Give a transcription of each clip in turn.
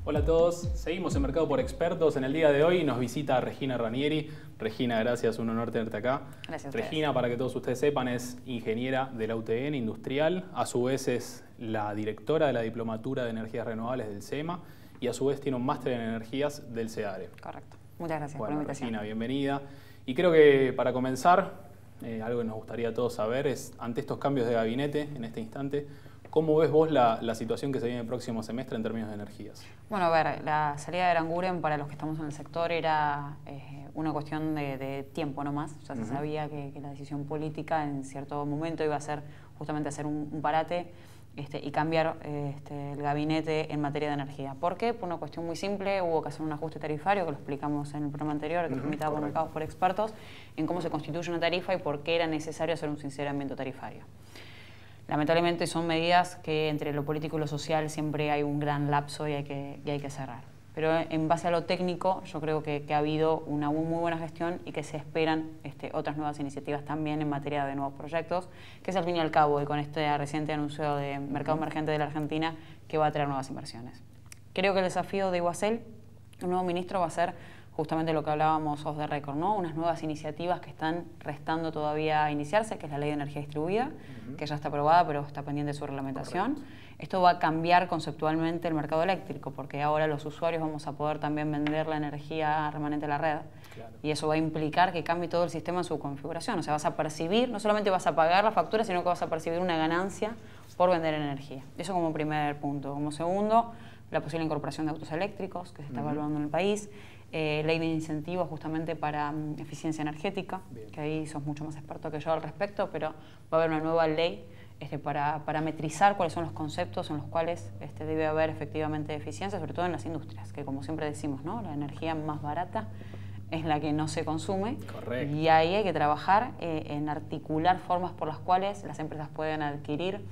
Hola a todos, seguimos en Mercado por Expertos. En el día de hoy nos visita Regina Ranieri. Regina, gracias, un honor tenerte acá. Gracias. Regina, para que todos ustedes sepan, es ingeniera de la UTN industrial, a su vez es la directora de la Diplomatura de Energías Renovables del SEMA y a su vez tiene un máster en energías del CEARE. Correcto. Muchas gracias por la invitación. Regina, bienvenida. Y creo que para comenzar, algo que nos gustaría a todos saber es, ante estos cambios de gabinete en este instante, ¿cómo ves vos la situación que se viene el próximo semestre en términos de energías? Bueno, a ver, la salida de Aranguren para los que estamos en el sector era una cuestión de tiempo nomás. Ya se sabía que la decisión política en cierto momento iba a ser justamente hacer un parate y cambiar el gabinete en materia de energía. ¿Por qué? Por una cuestión muy simple, hubo que hacer un ajuste tarifario, que lo explicamos en el programa anterior, que fue invitado por Mercados por Expertos, en cómo se constituye una tarifa y por qué era necesario hacer un sinceramiento tarifario. Lamentablemente son medidas que entre lo político y lo social siempre hay un gran lapso y hay que cerrar. Pero en base a lo técnico yo creo que ha habido una muy buena gestión y que se esperan otras nuevas iniciativas también en materia de nuevos proyectos, que es al fin y al cabo y con este reciente anuncio de Mercado Emergente de la Argentina que va a traer nuevas inversiones. Creo que el desafío de Iguacel, el nuevo ministro, va a ser justamente lo que hablábamos off the record, ¿no? Unas nuevas iniciativas que están restando todavía a iniciarse, que es la Ley de Energía Distribuida, que ya está aprobada, pero está pendiente de su reglamentación. Correcto. Esto va a cambiar conceptualmente el mercado eléctrico, porque ahora los usuarios vamos a poder también vender la energía remanente a la red. Claro. Y eso va a implicar que cambie todo el sistema en su configuración. O sea, vas a percibir, no solamente vas a pagar la factura, sino que vas a percibir una ganancia por vender energía. Eso como primer punto. Como segundo, la posible incorporación de autos eléctricos, que se está evaluando en el país. Ley de incentivos justamente para eficiencia energética, que ahí sos mucho más experto que yo al respecto, pero va a haber una nueva ley para parametrizar cuáles son los conceptos en los cuales debe haber efectivamente eficiencia, sobre todo en las industrias, que como siempre decimos, ¿no? La energía más barata es la que no se consume. Correcto. Y ahí hay que trabajar en articular formas por las cuales las empresas pueden adquirir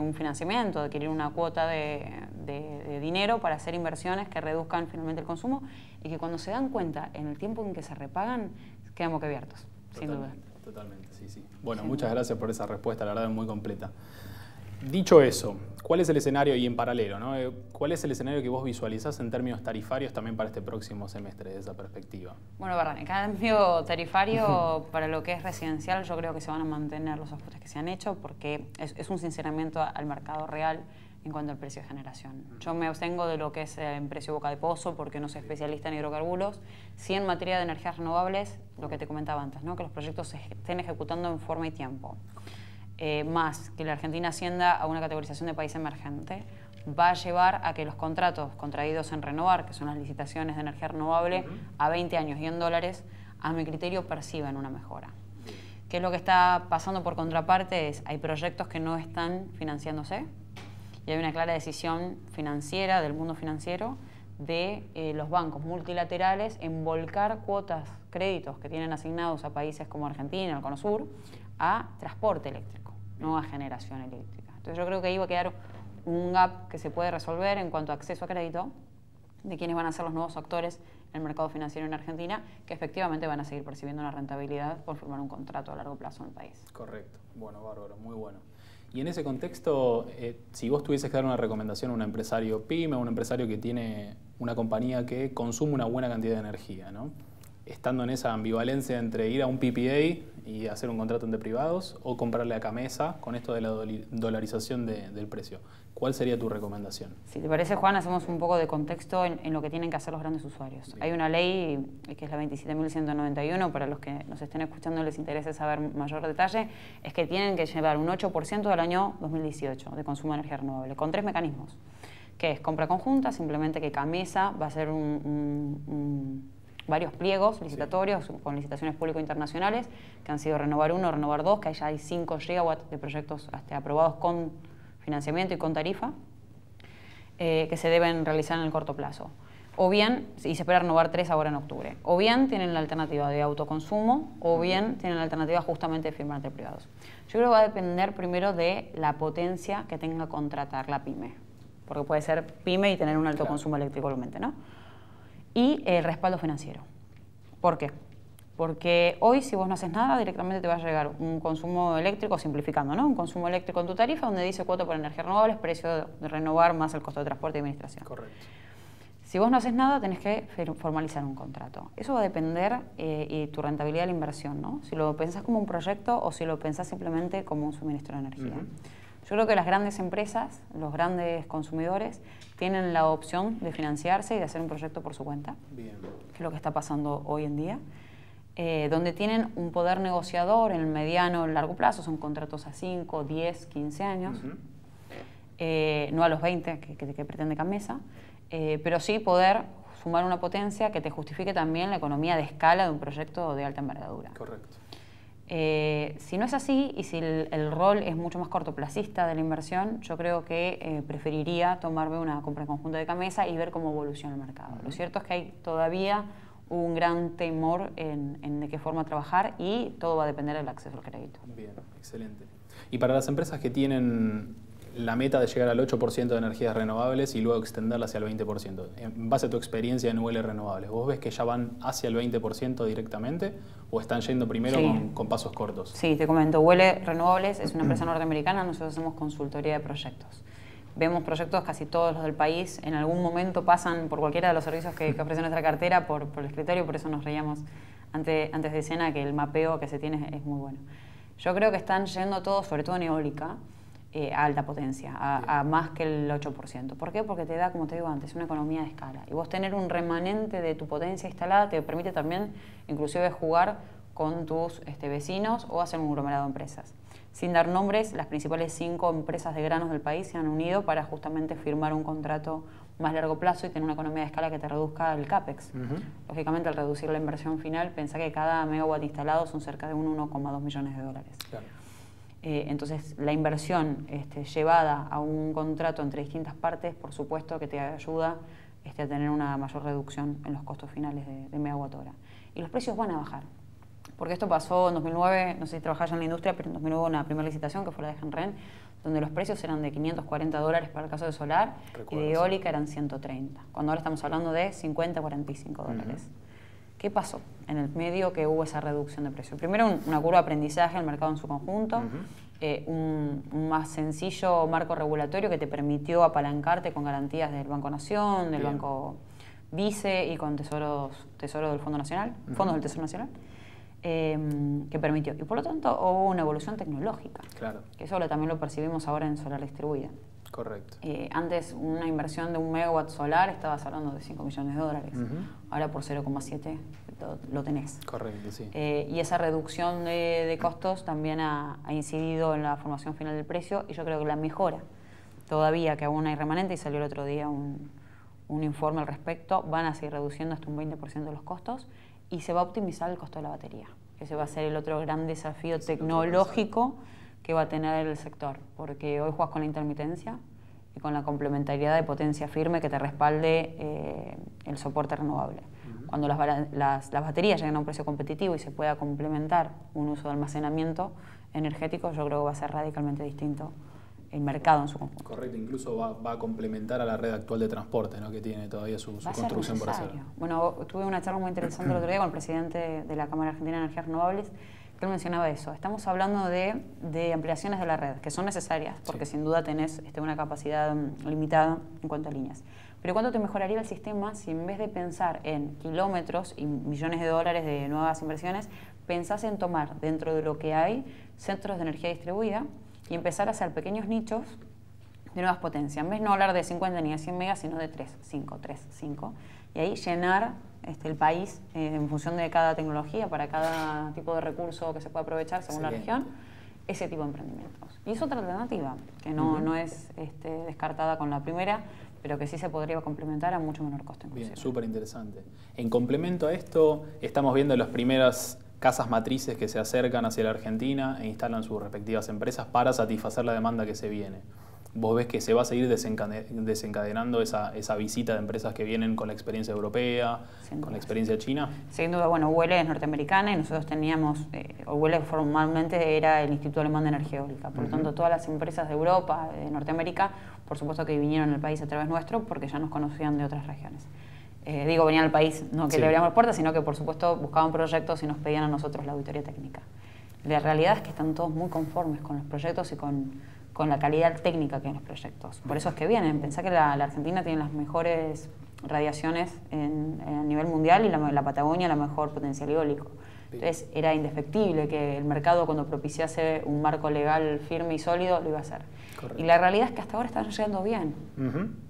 un financiamiento, adquirir una cuota de dinero para hacer inversiones que reduzcan finalmente el consumo y que cuando se dan cuenta en el tiempo en que se repagan, quedan boquiabiertos, sin duda. Totalmente, sí. Bueno, muchas gracias por esa respuesta, la verdad es muy completa. Dicho eso, ¿cuál es el escenario, y en paralelo, ¿no? ¿Cuál es el escenario que vos visualizás en términos tarifarios también para este próximo semestre desde esa perspectiva? Bueno, verdad, en cambio tarifario para lo que es residencial yo creo que se van a mantener los ajustes que se han hecho porque es un sinceramiento al mercado real en cuanto al precio de generación. Yo me abstengo de lo que es en precio boca de pozo porque no soy especialista en hidrocarburos. Sí, en materia de energías renovables, lo que te comentaba antes, ¿no? Que los proyectos se estén ejecutando en forma y tiempo. Más que la Argentina ascienda a una categorización de país emergente, va a llevar a que los contratos contraídos en Renovar, que son las licitaciones de energía renovable, a 20 años y en dólares, a mi criterio perciban una mejora. ¿Qué es lo que está pasando por contraparte? Hay proyectos que no están financiándose y hay una clara decisión financiera del mundo financiero de los bancos multilaterales en volcar cuotas, créditos que tienen asignados a países como Argentina, el Cono Sur, a transporte eléctrico, no a generación eléctrica. Entonces yo creo que ahí va a quedar un gap que se puede resolver en cuanto a acceso a crédito de quiénes van a ser los nuevos actores en el mercado financiero en Argentina, que efectivamente van a seguir percibiendo una rentabilidad por firmar un contrato a largo plazo en el país. Correcto. Bueno, bárbaro, muy bueno. Y en ese contexto, si vos tuvieses que dar una recomendación a un empresario pyme, a un empresario que tiene una compañía que consume una buena cantidad de energía, ¿no? Estando en esa ambivalencia entre ir a un PPA y hacer un contrato entre privados o comprarle a Camesa con esto de la dolarización del precio. ¿Cuál sería tu recomendación? Si te parece, Juan, hacemos un poco de contexto en lo que tienen que hacer los grandes usuarios. Bien. Hay una ley que es la 27.191, para los que nos estén escuchando les interese saber mayor detalle, es que tienen que llevar un 8% del año 2018 de consumo de energía renovable, con 3 mecanismos, que es compra conjunta, simplemente que Camesa va a hacer varios pliegos licitatorios con licitaciones público-internacionales que han sido Renovar 1, Renovar 2, que ya hay 5 gigawatts de proyectos aprobados con financiamiento y con tarifa que se deben realizar en el corto plazo. O bien, y se espera Renovar 3 ahora en octubre, o bien tienen la alternativa de autoconsumo o bien tienen la alternativa justamente de firmar entre privados. Yo creo que va a depender primero de la potencia que tenga que contratar la pyme, porque puede ser pyme y tener un alto consumo eléctrico igualmente, ¿no? Y el respaldo financiero. ¿Por qué? Porque hoy, si vos no haces nada, directamente te va a llegar un consumo eléctrico, simplificando, ¿no? Un consumo eléctrico en tu tarifa donde dice cuota por energías renovables, precio de Renovar más el costo de transporte y administración. Correcto. Si vos no haces nada, tenés que formalizar un contrato. Eso va a depender y tu rentabilidad de la inversión, ¿no? Si lo pensás como un proyecto o si lo pensás simplemente como un suministro de energía. Yo creo que las grandes empresas, los grandes consumidores, tienen la opción de financiarse y de hacer un proyecto por su cuenta, Bien. que es lo que está pasando hoy en día, donde tienen un poder negociador en el mediano o largo plazo, son contratos a 5, 10, 15 años, no a los 20 que pretende Gamesa, pero sí poder sumar una potencia que te justifique también la economía de escala de un proyecto de alta envergadura. Correcto. Si no es así y si el rol es mucho más cortoplacista de la inversión, yo creo que preferiría tomarme una compra conjunta de Gamesa y ver cómo evoluciona el mercado. Lo cierto es que hay todavía un gran temor en de qué forma trabajar y todo va a depender del acceso al crédito. Bien, excelente. Y para las empresas que tienen la meta de llegar al 8% de energías renovables y luego extenderla hacia el 20%, en base a tu experiencia en UL Renovables, ¿vos ves que ya van hacia el 20% directamente o están yendo primero con pasos cortos? Sí, te comento, UL Renovables es una empresa norteamericana, nosotros hacemos consultoría de proyectos. Vemos proyectos casi todos los del país, en algún momento pasan por cualquiera de los servicios que ofrece nuestra cartera por el escritorio, por eso nos reíamos antes de escena que el mapeo que se tiene es muy bueno. Yo creo que están yendo todos, sobre todo en eólica, a alta potencia, a más que el 8%. ¿Por qué? Porque te da, como te digo antes, una economía de escala. Y vos tener un remanente de tu potencia instalada te permite también, inclusive, jugar con tus vecinos o hacer un conglomerado de empresas. Sin dar nombres, las principales 5 empresas de granos del país se han unido para justamente firmar un contrato más largo plazo y tener una economía de escala que te reduzca el CAPEX. Lógicamente, al reducir la inversión final, pensá que cada megawatt instalado son cerca de un 1,2 millones de dólares. Claro. Entonces, la inversión llevada a un contrato entre distintas partes, por supuesto que te ayuda a tener una mayor reducción en los costos finales de megawatt hora. Y los precios van a bajar. Porque esto pasó en 2009, no sé si trabajás ya en la industria, pero en 2009 hubo una primera licitación que fue la de Genren, donde los precios eran de $540 para el caso de solar. Recuerdo, y de eólica eran 130, cuando ahora estamos hablando de 50, 45 dólares. ¿Qué pasó en el medio que hubo esa reducción de precio? Primero, una curva de aprendizaje al mercado en su conjunto, un más sencillo marco regulatorio que te permitió apalancarte con garantías del Banco Nación, del Banco Vice y con Tesoro del Fondo Nacional, Fondos del Tesoro Nacional. Que permitió. Y por lo tanto hubo una evolución tecnológica. Claro. Que eso también lo percibimos ahora en solar distribuida. Correcto. Antes una inversión de 1 megawatt solar estabas hablando de 5 millones de dólares. Ahora por 0,7 lo tenés. Correcto, sí. Y esa reducción de costos también ha incidido en la formación final del precio y yo creo que la mejora todavía, que aún hay remanente y salió el otro día un informe al respecto, van a seguir reduciendo hasta un 20% de los costos y se va a optimizar el costo de la batería. Ese va a ser el otro gran desafío tecnológico que va a tener el sector, porque hoy juegas con la intermitencia y con la complementariedad de potencia firme que te respalde el soporte renovable. Cuando las baterías lleguen a un precio competitivo y se pueda complementar un uso de almacenamiento energético, yo creo que va a ser radicalmente distinto el mercado en su conjunto. Correcto, incluso va a complementar a la red actual de transporte, ¿no? Que tiene todavía su construcción por hacer. Bueno, tuve una charla muy interesante el otro día con el presidente de la Cámara Argentina de Energías Renovables, que él mencionaba eso. Estamos hablando de ampliaciones de la red, que son necesarias, porque sin duda tenés una capacidad limitada en cuanto a líneas. Pero ¿cuánto te mejoraría el sistema si en vez de pensar en kilómetros y millones de dólares de nuevas inversiones, pensás en tomar dentro de lo que hay centros de energía distribuida y empezar a hacer pequeños nichos de nuevas potencias? En vez de no hablar de 50 ni de 100 megas, sino de 3, 5. Y ahí llenar el país en función de cada tecnología, para cada tipo de recurso que se pueda aprovechar según la región, ese tipo de emprendimientos. Y es otra alternativa, que no es descartada con la primera, pero que sí se podría complementar a mucho menor costo. Bien, súper interesante. En complemento a esto, estamos viendo las primeras casas matrices que se acercan hacia la Argentina e instalan sus respectivas empresas para satisfacer la demanda que se viene. ¿Vos ves que se va a seguir desencadenando esa visita de empresas que vienen con la experiencia europea, con la experiencia china? Sin duda, bueno, UL es norteamericana y nosotros teníamos, UL formalmente era el Instituto Alemán de Energía Eólica, por lo tanto todas las empresas de Europa, de Norteamérica, por supuesto que vinieron al país a través nuestro porque ya nos conocían de otras regiones. Venían al país, no que le abríamos puertas, sino que por supuesto buscaban proyectos y nos pedían a nosotros la auditoría técnica. La realidad es que están todos muy conformes con los proyectos y con la calidad técnica que hay en los proyectos. Por eso es que vienen. Pensá que la Argentina tiene las mejores radiaciones a nivel mundial y la Patagonia la mejor potencial eólico. Entonces era indefectible que el mercado, cuando propiciase un marco legal firme y sólido, lo iba a hacer. Correcto. Y la realidad es que hasta ahora están llegando bien.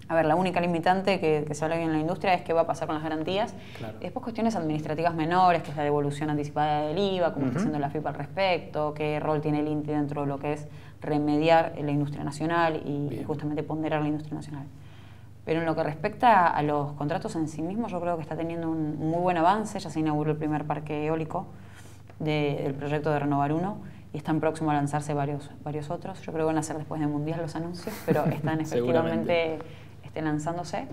A ver, la única limitante que se habla bien en la industria es qué va a pasar con las garantías. Claro. Y después cuestiones administrativas menores, que es la devolución anticipada del IVA, cómo está haciendo la FIP al respecto, qué rol tiene el INTI dentro de lo que es remediar la industria nacional y justamente ponderar la industria nacional. Pero en lo que respecta a los contratos en sí mismos, yo creo que está teniendo un muy buen avance. Ya se inauguró el primer parque eólico del proyecto de Renovar 1 y están próximos a lanzarse varios otros. Yo creo que van a ser después del Mundial los anuncios, pero están efectivamente lanzándose.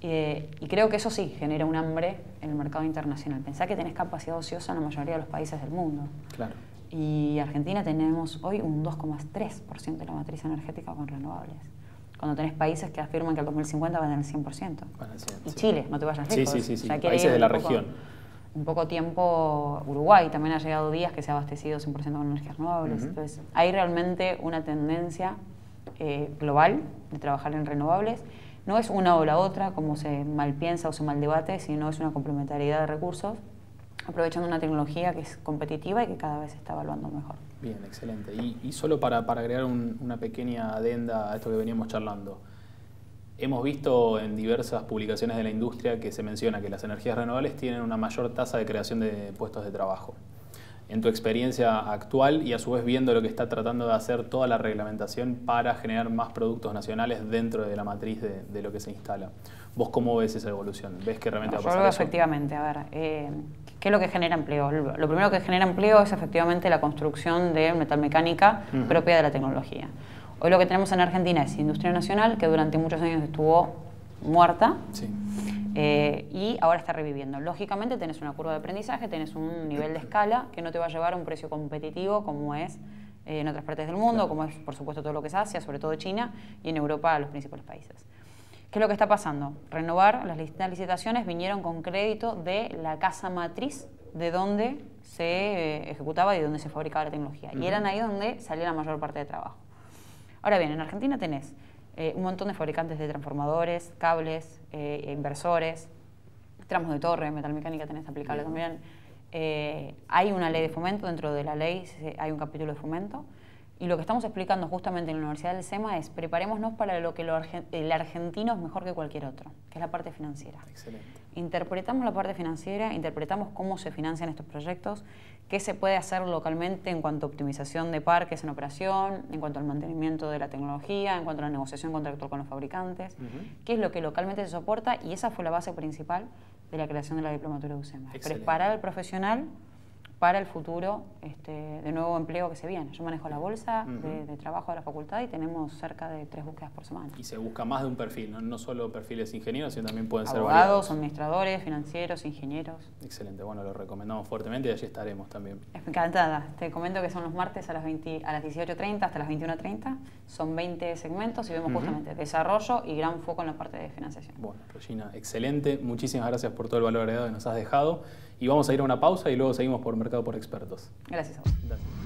Y creo que eso sí genera un hambre en el mercado internacional. Pensá que tenés capacidad ociosa en la mayoría de los países del mundo. Claro. Y Argentina tenemos hoy un 2,3% de la matriz energética con renovables. Cuando tenés países que afirman que al 2050 van al 100%. Van al 100, y sí. Chile, no te vayas lejos. Sí. Ya Países de la región. Un poco tiempo, Uruguay también ha llegado días que se ha abastecido 100% con energías renovables. Entonces, hay realmente una tendencia global de trabajar en renovables. No es una o la otra, como se mal piensa o se mal debate, sino es una complementariedad de recursos, aprovechando una tecnología que es competitiva y que cada vez se está evaluando mejor. Bien, excelente. Y solo para agregar una pequeña adenda a esto que veníamos charlando. Hemos visto en diversas publicaciones de la industria que se menciona que las energías renovables tienen una mayor tasa de creación de puestos de trabajo. En tu experiencia actual y a su vez viendo lo que está tratando de hacer toda la reglamentación para generar más productos nacionales dentro de la matriz de lo que se instala. ¿Vos cómo ves esa evolución? ¿Ves que realmente va a pasar yo creo eso? Efectivamente. A ver, ¿qué es lo que genera empleo? Lo primero que genera empleo es efectivamente la construcción de metalmecánica propia de la tecnología. Hoy lo que tenemos en Argentina es industria nacional, que durante muchos años estuvo muerta. Sí. Y ahora está reviviendo. Lógicamente tenés una curva de aprendizaje, tenés un nivel de escala que no te va a llevar a un precio competitivo como es en otras partes del mundo, como es por supuesto todo lo que es Asia, sobre todo China, y en Europa los principales países. ¿Qué es lo que está pasando? Renovar, las licitaciones vinieron con crédito de la casa matriz de donde se ejecutaba y de donde se fabricaba la tecnología. Y eran ahí donde salía la mayor parte de trabajo. Ahora bien, en Argentina tenés un montón de fabricantes de transformadores, cables, inversores, tramos de torre, metalmecánica tenés aplicable también. Hay una ley de fomento, dentro de la ley hay un capítulo de fomento. Y lo que estamos explicando justamente en la Universidad del SEMA es preparémonos para lo que el argentino es mejor que cualquier otro, que es la parte financiera. Excelente. Interpretamos la parte financiera, interpretamos cómo se financian estos proyectos, qué se puede hacer localmente en cuanto a optimización de parques en operación, en cuanto al mantenimiento de la tecnología, en cuanto a la negociación contractual con los fabricantes, qué es lo que localmente se soporta, y esa fue la base principal de la creación de la diplomatura de UCEMA. Preparar al profesional para el futuro de nuevo empleo que se viene. Yo manejo la bolsa de trabajo de la facultad y tenemos cerca de 3 búsquedas por semana. Y se busca más de un perfil, no solo perfiles ingenieros, sino también pueden ser abogados, administradores, financieros, ingenieros. Excelente, bueno, lo recomendamos fuertemente y allí estaremos también. Encantada. Te comento que son los martes a las 18:30 hasta las 21:30. Son 20 segmentos y vemos justamente desarrollo y gran foco en la parte de financiación. Bueno, Regina, excelente. Muchísimas gracias por todo el valor agregado que nos has dejado. Y vamos a ir a una pausa y luego seguimos por Mercado por Expertos. Gracias a vos. Gracias.